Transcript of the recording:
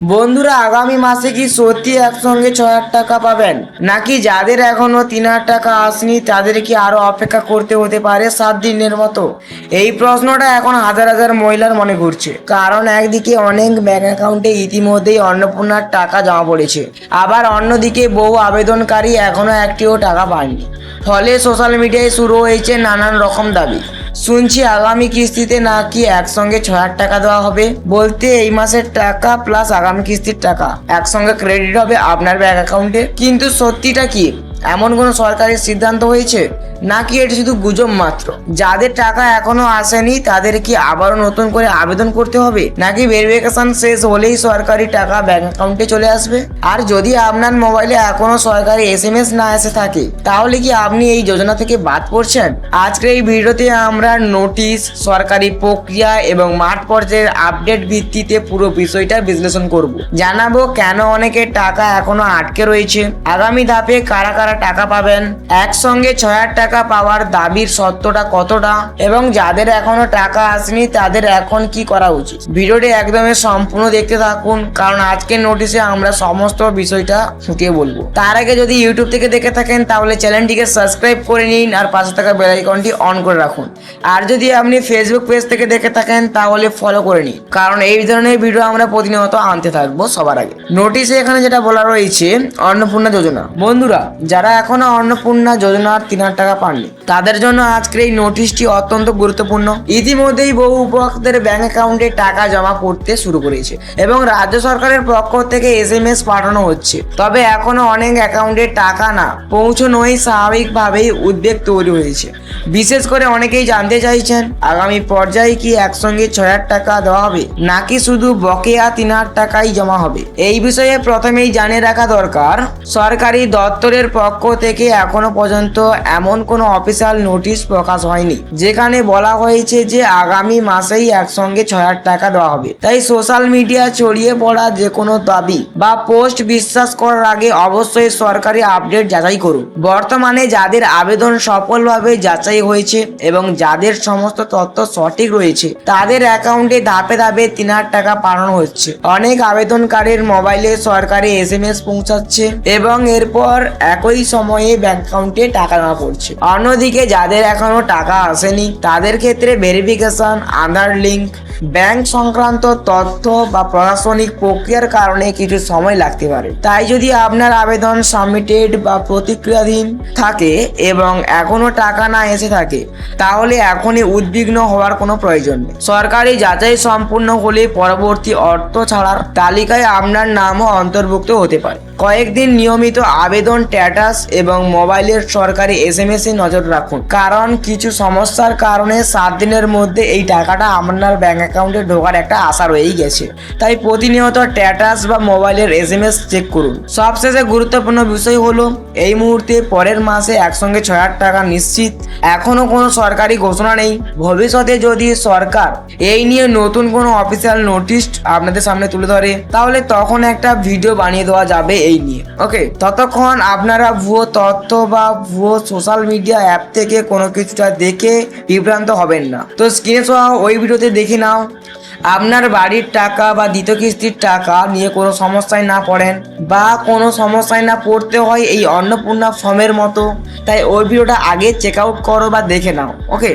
বন্ধুরা, আগামী মাসে কি সত্যি একসঙ্গে 6,000 টাকা পাবেন, নাকি যাদের এখনো 3,000 টাকা আসেনি তাদের কি আরো অপেক্ষা করতে হতে পারে 7 দিনের মতো? এই প্রশ্নটা এখন হাজার হাজার মহিলার মনে ঘুরছে, কারণ একদিকে অনেক ব্যাংক অ্যাকাউন্টে ইতিমধ্যেই অন্নপূর্ণার টাকা জমা পড়েছে, আবার অন্যদিকে বহু আবেদনকারী এখনো একটিও টাকা পায়নি। ফলে সোশ্যাল মিডিয়ায় শুরু হয়েছে নানান রকম দাবি। শুনছি আগামী কিস্তিতে নাকি একসঙ্গে 6,000 টাকা দেওয়া হবে, বলতে এই মাসের টাকা প্লাস আগামী কিস্তির টাকা একসঙ্গে ক্রেডিট হবে আপনার ব্যাংক অ্যাকাউন্টে। কিন্তু সত্যিটা কি? এমন কোনো সরকারি সিদ্ধান্ত হয়েছে, নাকি এটা শুধু গুজব মাত্র? যাদের টাকা এখনো আসেনি তাদের কি আবারও নতুন করে আবেদন করতে হবে, নাকি ভেরিফিকেশন শেষ হলেই সরকারি টাকা ব্যাংক অ্যাকাউন্টে চলে আসবে? আর যদি আপনার মোবাইলে এখনো সরকারি এসএমএস না এসে থাকে, তাহলে কি আপনি এই যোজনা থেকে বাদ পড়ছেন? আজকের এই ভিডিওতে আমরা নোটিশ, সরকারি প্রক্রিয়া এবং মাঠ পর্যায়ের আপডেট ভিত্তিতে পুরো বিষয়টা বিশ্লেষণ করব। জানাবো কেন অনেকের টাকা এখনো আটকে রয়েছে, আগামী ধাপে কারা কারা টাকা পাবেন, একসঙ্গে 6,000 টাকা পাওয়ার দাবির সত্যটা কতটা, এবং যাদের এখনো টাকা আসেনি তাদের এখন কি করা উচিত। ভিডিওটি একদমই সম্পূর্ণ দেখতে থাকুন, কারণ আজকের নোটিশে আমরা সমস্ত বিষয়টা ফুটিয়ে বলবো। তার আগে যদি ইউটিউব থেকে দেখে থাকেন তাহলে চ্যানেলটিকে সাবস্ক্রাইব করে নিন আর পাশে থাকা বেল আইকনটি অন করে রাখুন। আর যদি আপনি ফেসবুক পেজ থেকে দেখে থাকেন তাহলে ফলো করে নিন, কারণ এই ধরনের ভিডিও আমরা প্রতিনিয়ত আনতে থাকবো সবার আগে। নোটিশে এখানে যেটা বলা রয়েছে, অন্নপূর্ণা যোজনা। বন্ধুরা, যারা এখনো অন্নপূর্ণা যোজনার 3,000 টাকা পাননি তাদের জন্য আজকের এই নোটিশটি অত্যন্ত গুরুত্বপূর্ণ। ইতিমধ্যেই বহু উপভোক্তাদের ব্যাংক অ্যাকাউন্টে টাকা জমা পড়তে শুরু করেছে এবং রাজ্য সরকারের পক্ষ থেকে এসএমএস পাঠানো হচ্ছে। তবে এখনো অনেক অ্যাকাউন্টে টাকা না পৌঁছানোই স্বাভাবিকভাবেই উদ্বেগ তৈরি হয়েছে। বিশেষ করে অনেকেই জানতে চাইছেন আগামী পর্যায়ে কি একসঙ্গে 6,000 টাকা দেওয়া হবে, নাকি শুধু বকেয়া 3,000 টাকাই জমা হবে। এই বিষয়ে প্রথমেই জানিয়ে রাখা দরকার, সরকারি দপ্তরের পক্ষ থেকে এখনো পর্যন্ত এমন কোনো অফিসিয়াল নোটিশ প্রকাশ হয়নি যেখানে বলা হয়েছে যে আগামী মাসেই একসঙ্গে 6,000 টাকা দেওয়া হবে। তাই সোশ্যাল মিডিয়া ছড়িয়ে পড়া যে কোনো দাবি বা পোস্ট বিশ্বাস করার আগে অবশ্যই সরকারি আপডেট যাচাই করুন। বর্তমানে যাদের আবেদন সফলভাবে যাচাই হয়েছে এবং যাদের সমস্ত তথ্য সঠিক রয়েছে তাদের অ্যাকাউন্টে ধাপে ধাপে 3,000 টাকা পাঠানো হচ্ছে। অনেক আবেদনকারীর মোবাইলে সরকারি এসএমএস পৌঁছাচ্ছে এবং এরপর একই সময়ে ব্যাংক অ্যাকাউন্টে টাকা জমা পড়ছে। অন্যদিকে যাদের এখনো টাকা আসেনি তাদের ক্ষেত্রে ভেরিফিকেশন, আধার লিঙ্ক, ব্যাংক সংক্রান্ত তথ্য বা প্রশাসনিক প্রক্রিয়ার কারণে কিছু সময় লাগতে পারে। তাই যদি আপনার আবেদন সাবমিটেড বা প্রতিক্রিয়াধীন থাকে এবং এখনো টাকা না এসে থাকে, তাহলে এখনই উদ্বিগ্ন হওয়ার কোনো প্রয়োজন নেই। সরকারি যাচাই সম্পূর্ণ হলে পরবর্তী অর্থ ছাড়ার তালিকায় আপনার নামও অন্তর্ভুক্ত হতে পারে। কয়েকদিন নিয়মিত আবেদন স্ট্যাটাস এবং মোবাইলের সরকারি এসএমএস এ নজর রাখুন, কারণ কিছু সমস্যার কারণে 7 দিনের মধ্যে এই টাকাটা আপনার ব্যাংক অ্যাকাউন্টে ঢোকার একটা আশা রয়েই গেছে। তাই প্রতিনিয়ত স্ট্যাটাস বা মোবাইলের এসএমএস চেক করুন। সবশেষে গুরুত্বপূর্ণ বিষয় হলো, এই মুহূর্তে পরের মাসে একসঙ্গে 6,000 টাকা নিশ্চিত এখনো কোনো সরকারি ঘোষণা নেই। ভবিষ্যতে যদি সরকার এই নিয়ে নতুন কোনো অফিসিয়াল নোটিশ আপনাদের সামনে তুলে ধরে, তাহলে তখন একটা ভিডিও বানিয়ে দেওয়া যাবে এই নিয়ে। ওকে, ততক্ষণ আপনারা ভুয়ো তথ্য বা ভুয়ো সোশ্যাল মিডিয়া অ্যাপ থেকে কোনো কিছুটা দেখে বিভ্রান্ত হবেন না। তো স্ক্রিনে সহ ওই ভিডিওতে দেখে নাও, আপনার বাড়ির টাকা বা দ্বিতীয় কিস্তির টাকা নিয়ে কোনো সমস্যায় না পড়েন বা কোনো সমস্যায় না পড়তে হয় এই অন্নপূর্ণা ফর্মের মতো। তাই ওই ভিডিওটা আগে চেক আউট করো বা দেখে নাও। ওকে।